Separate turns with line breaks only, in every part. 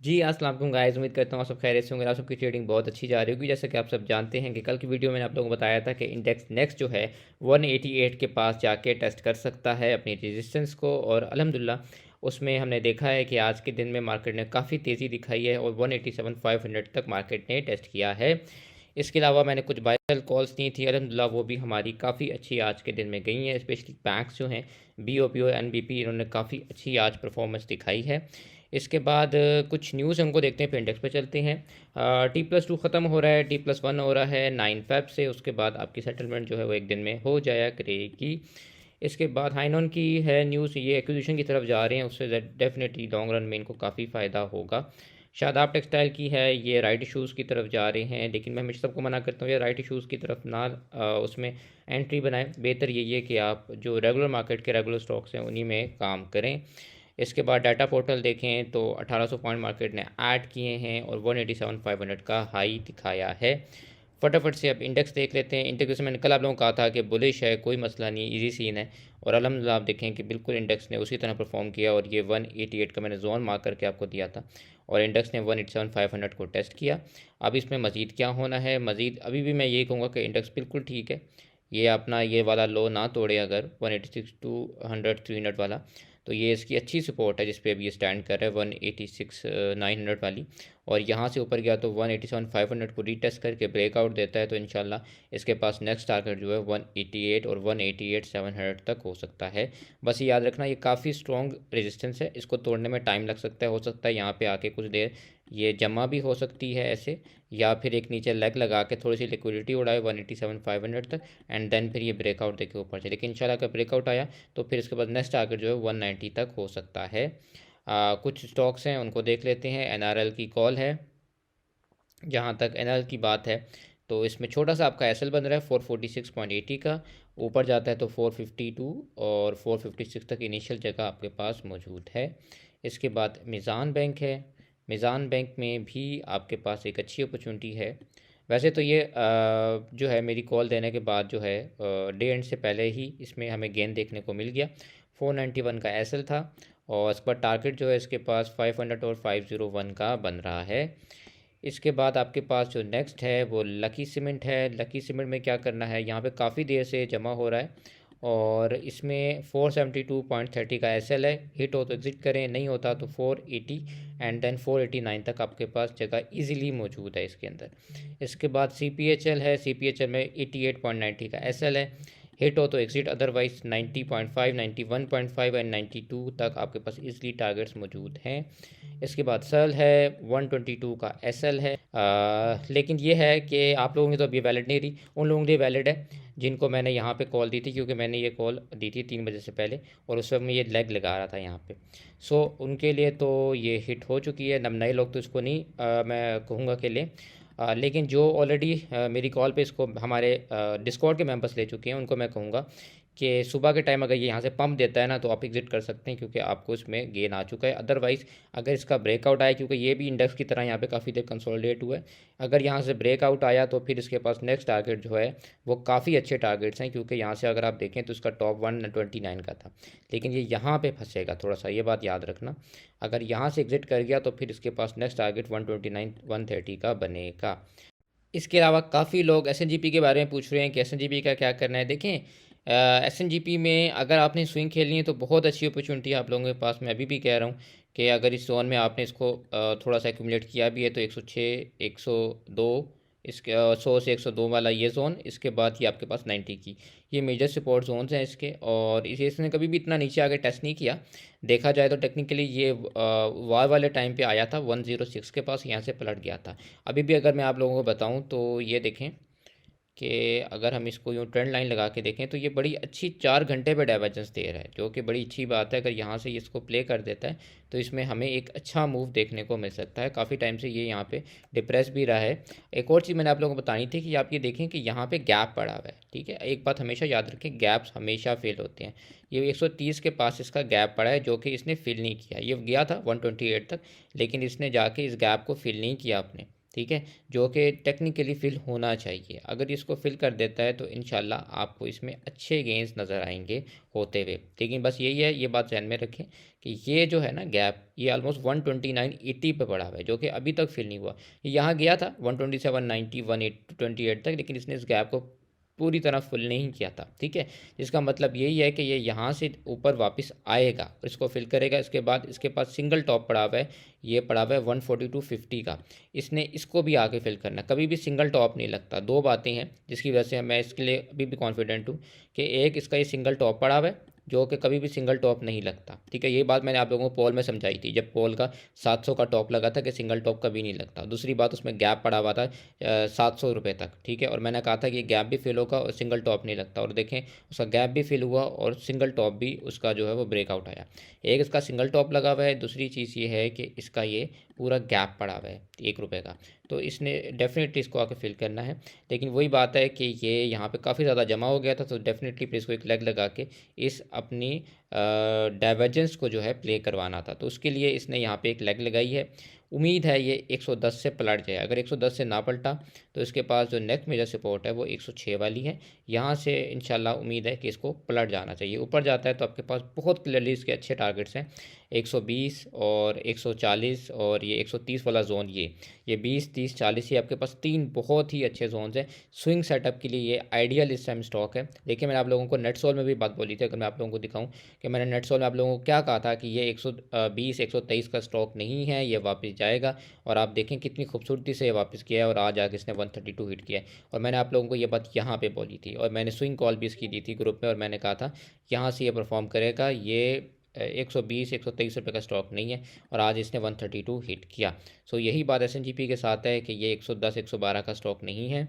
जी, अस्सलाम वालेकुम गाइस। उम्मीद करता हूँ आप सब खैरियत से होंगे। आप सबकी ट्रेडिंग बहुत अच्छी जा रही होगी। जैसे कि आप सब जानते हैं कि कल की वीडियो में मैंने आप लोगों को बताया था कि इंडेक्स नेक्स्ट जो है 188 के पास जाके टेस्ट कर सकता है अपनी रेजिस्टेंस को, और अल्हम्दुलिल्लाह उसमें हमने देखा है कि आज के दिन में मार्केट ने काफ़ी तेज़ी दिखाई है और 187,500 तक मार्केट ने टेस्ट किया है। इसके अलावा मैंने कुछ बाय सेल कॉल्स दी थी, अल्हम्दुलिल्लाह वो भी हमारी काफ़ी अच्छी आज के दिन में गई हैं। स्पेशली बैंक्स जो हैं, BOPO, NBP, इन्होंने काफ़ी अच्छी आज परफॉर्मेंस दिखाई है। इसके बाद कुछ न्यूज़ हमको देखते हैं, फिर इंडेक्स पे चलते हैं। T+2 ख़त्म हो रहा है, T+1 हो रहा है 9 फ़ेब से। उसके बाद आपकी सेटलमेंट जो है वो एक दिन में हो जाया करेगी। इसके बाद हाइनॉन की है न्यूज़, ये एक्विजिशन की तरफ जा रहे हैं, उससे डेफिनेटली लॉन्ग रन में इनको काफ़ी फ़ायदा होगा। शादाब टेक्सटाइल की है, ये राइट इशूज़ की तरफ जा रहे हैं, लेकिन मैं हमेशा सबको मना करता हूँ ये राइट इशूज़ की तरफ ना उसमें एंट्री बनाएं। बेहतर यही है कि आप जो रेगुलर मार्केट के रेगुलर स्टॉक्स हैं उन्हीं में काम करें। इसके बाद डाटा पोर्टल देखें तो 1800 पॉइंट मार्केट ने ऐड किए हैं और 187,500 का हाई दिखाया है। फटाफट से अब इंडेक्स देख लेते हैं। इंडेक्स में मैंने कल आप लोगों को कहा था कि बुलिश है, कोई मसला नहीं, इजी सीन है, और अल्हम्दुलिल्लाह आप देखें कि बिल्कुल इंडेक्स ने उसी तरह परफॉर्म किया, और ये 188 का मैंने जोन मार्क करके आपको दिया था और इंडेक्स ने 187,500 को टेस्ट किया। अब इसमें मज़ीद क्या होना है, मज़ीद अभी भी मैं यही कहूँगा कि इंडेक्स बिल्कुल ठीक है। ये अपना ये वाला लो ना तोड़े, अगर 186 टू 100 300 वाला, तो ये इसकी अच्छी सपोर्ट है जिस पे अभी ये स्टैंड कर रहा है 186 900 वाली। और यहाँ से ऊपर गया तो 187 500 को रीटेस्ट करके ब्रेकआउट देता है, तो इंशाल्लाह इसके पास नेक्स्ट टारगेट जो है 188 और 188 700 तक हो सकता है। बस ये याद रखना, ये काफ़ी स्ट्रॉन्ग रेजिस्टेंस है, इसको तोड़ने में टाइम लग सकता है। हो सकता है यहाँ पे आके कुछ देर ये जमा भी हो सकती है ऐसे, या फिर एक नीचे लेग लगा के थोड़ी सी लिक्विडिटी उड़ाए 187 500 तक, एंड देन फिर ये ब्रेकआउट देके ऊपर चले। लेकिन इंशाल्लाह अगर ब्रेकआउट आया तो फिर इसके बाद नेक्स्ट टारगेट जो है 190 तक हो सकता है। कुछ स्टॉक्स हैं उनको देख लेते हैं। NRL की कॉल है। जहाँ तक NRL की बात है तो इसमें छोटा सा आपका SL बन रहा है 446.80 का, ऊपर जाता है तो 452 और 456 तक इनिशियल जगह आपके पास मौजूद है। इसके बाद मीज़ान बैंक है। मीज़ान बैंक में भी आपके पास एक अच्छी अपॉर्चुनिटी है। वैसे तो ये जो है मेरी कॉल देने के बाद जो है डे एंड से पहले ही इसमें हमें गेन देखने को मिल गया। 491 का SL था, और इस पर टारगेट जो है इसके पास 500 और 501 का बन रहा है। इसके बाद आपके पास जो नेक्स्ट है वो लकी सीमेंट है। लकी सीमेंट में क्या करना है, यहाँ पे काफ़ी देर से जमा हो रहा है, और इसमें 472.30 का SL है। हिट हो तो एग्ज़िट करें, नहीं होता तो 480 एंड देन 489 तक आपके पास जगह इजीली मौजूद है इसके अंदर। इसके बाद CPHL है। CPHL में 88.90 का SL है। हिट हो तो एग्जिट, अदरवाइज 90.5 91.5 एंड 92 तक आपके पास इजली टारगेट्स मौजूद हैं। इसके बाद सल है, 122 का SL है। लेकिन ये है कि आप लोगों की तो अभी वैलिड नहीं रही, उन लोगों के लिए वैलिड है जिनको मैंने यहाँ पे कॉल दी थी, क्योंकि मैंने ये कॉल दी थी 3 बजे से पहले, और उस वक्त मैं ये लेग लगा रहा था यहाँ पे। सो उनके लिए तो ये हिट हो चुकी है। नए लोग तो इसको नहीं मैं कहूँगा कि लें। लेकिन जो ऑलरेडी मेरी कॉल पे इसको हमारे डिस्कॉर्ड के मेंबर्स ले चुके हैं, उनको मैं कहूँगा कि सुबह के टाइम अगर ये यहाँ से पंप देता है ना तो आप एग्जिट कर सकते हैं, क्योंकि आपको इसमें गेन आ चुका है। अदरवाइज़ अगर इसका ब्रेकआउट आया, क्योंकि ये भी इंडेक्स की तरह यहाँ पे काफ़ी देर कंसोलिडेट हुआ है, अगर यहाँ से ब्रेकआउट आया तो फिर इसके पास नेक्स्ट टारगेट जो है वो काफ़ी अच्छे टारगेट्स हैं, क्योंकि यहाँ से अगर आप देखें तो इसका टॉप 129 का था, लेकिन ये यहाँ पे फंसेगा थोड़ा सा, ये बात याद रखना। अगर यहाँ से एग्जिट कर गया तो फिर इसके पास नेक्स्ट टारगेट 129 130 का बनेगा। इसके अलावा काफ़ी लोग SNGP के बारे में पूछ रहे हैं कि SNGP का क्या करना है। देखें, SNGP में अगर आपने स्विंग खेलनी है तो बहुत अच्छी अपॉर्चुनिटी है आप लोगों के पास। मैं अभी भी कह रहा हूँ कि अगर इस जोन में आपने इसको थोड़ा सा एक्यूमुलेट किया भी है तो 106 102, इसके 100 से 102 वाला ये जोन, इसके बाद ये आपके पास 90 की, ये मेजर सपोर्ट जोन्स हैं इसके। और इसे इसने कभी भी इतना नीचे आके टेस्ट नहीं किया। देखा जाए तो टेक्निकली ये वार वाले टाइम पे आया था 106 के पास, यहाँ से पलट गया था। अभी भी अगर मैं आप लोगों को बताऊं तो ये देखें कि अगर हम इसको यूँ ट्रेंड लाइन लगा के देखें तो ये बड़ी अच्छी 4 घंटे पे डाइवर्जेंस दे रहा है, जो कि बड़ी अच्छी बात है। अगर यहाँ से इसको प्ले कर देता है तो इसमें हमें एक अच्छा मूव देखने को मिल सकता है। काफ़ी टाइम से ये यहाँ पे डिप्रेस भी रहा है। एक और चीज़ मैंने आप लोगों को बतानी थी कि आप ये देखें कि यहाँ पे गैप पड़ा हुआ है, ठीक है। एक बात हमेशा याद रखें, गैप्स हमेशा फेल होते हैं। ये 130 के पास इसका गैप पड़ा है, जो कि इसने फिल नहीं किया। ये गया था 128 तक, लेकिन इसने जाके इस गैप को फिल नहीं किया आपने, ठीक है, जो कि टेक्निकली फिल होना चाहिए। अगर इसको फिल कर देता है तो इंशाल्लाह आपको इसमें अच्छे गेंस नज़र आएंगे होते हुए। लेकिन बस यही है, ये बात ध्यान में रखें कि ये जो है ना गैप, ये ऑलमोस्ट 129.80 पे पड़ा हुआ है, जो कि अभी तक फिल नहीं हुआ। ये यहाँ गया था 127.90 128 तक, लेकिन इसने इस गैप को पूरी तरह फुल नहीं किया था। ठीक है, इसका मतलब यही है कि ये यहाँ से ऊपर वापस आएगा, इसको फिल करेगा। इसके बाद इसके पास सिंगल टॉप पड़ा हुआ है, ये पड़ा हुआ है 142.50 का, इसने इसको भी आके फिल करना। कभी भी सिंगल टॉप नहीं लगता। दो बातें हैं जिसकी वजह से मैं इसके लिए अभी भी कॉन्फिडेंट हूँ कि एक, इसका ये सिंगल टॉप पड़ा हुआ है जो कि कभी भी सिंगल टॉप नहीं लगता। ठीक है, ये बात मैंने आप लोगों को पोल में समझाई थी, जब पोल का 700 का टॉप लगा था कि सिंगल टॉप कभी नहीं लगता। दूसरी बात, उसमें गैप पड़ा हुआ था 700 रुपये तक। ठीक है, और मैंने कहा था कि गैप भी फिल होगा और सिंगल टॉप नहीं लगता, और देखें उसका गैप भी फिल हुआ और सिंगल टॉप भी उसका जो है वो ब्रेकआउट आया। एक इसका सिंगल टॉप लगा हुआ है, दूसरी चीज़ ये है कि इसका ये पूरा गैप पड़ा हुआ है 1 रुपये का, तो इसने डेफिनेटली इसको आके फिल करना है। लेकिन वही बात है कि ये यहाँ पे काफ़ी ज़्यादा जमा हो गया था, तो डेफिनेटली फिर इसको एक लेग लगा के इस अपनी डाइवर्जेंस को जो है प्ले करवाना था, तो उसके लिए इसने यहाँ पे एक लेग लगाई है। उम्मीद है ये 110 से पलट जाए। अगर 110 से ना पलटा तो इसके पास जो नेक्स्ट मेजर सपोर्ट है वो 106 वाली है। यहाँ से इंशाल्लाह उम्मीद है कि इसको पलट जाना चाहिए। ऊपर जाता है तो आपके पास बहुत क्लियरली इसके अच्छे टारगेट्स हैं, 120 और 140 और ये 130 वाला जोन। ये 20 30 40, ये आपके पास तीन बहुत ही अच्छे जोन्स हैं। स्विंग सेटअप के लिए ये आइडियल इस टाइम स्टॉक है। देखिए, मैंने आप लोगों को नेट सोल में भी बात बोली थी। अगर मैं आप लोगों को दिखाऊं कि मैंने नेट सोल में आप लोगों को क्या कहा था कि ये 120 123 का स्टॉक नहीं है, ये वापस जाएगा। और आप देखें कितनी खूबसूरती से ये वापस किया है, और आज आके इसने 132 हिट किया है। और मैंने आप लोगों को ये बात यहाँ पे बोली थी, और मैंने स्विंग कॉल भी इसकी दी थी ग्रुप में, और मैंने कहा था यहाँ से ये परफॉर्म करेगा। ये 120 123 रुपये का स्टॉक नहीं है, और आज इसने 132 हिट किया। सो यही बात SNGP के साथ है कि ये 110 112 का स्टॉक नहीं है,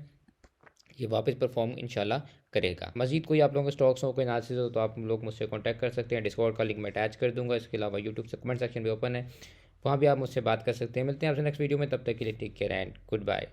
ये वापस परफॉर्म इंशाल्लाह करेगा। मजीद कोई आप लोगों के स्टॉक्स हो, कोई एनालिसिस हो, तो आप लोग मुझसे कांटेक्ट कर सकते हैं। डिस्कॉर्ड का लिंक मैं अटैच कर दूंगा। इसके अलावा यूट्यूब से कमेंट सेक्शन भी ओपन है, वहाँ भी आप मुझसे बात कर सकते हैं। मिलते हैं आपसे नेक्स्ट वीडियो में, तब तक के लिए take care and good bye.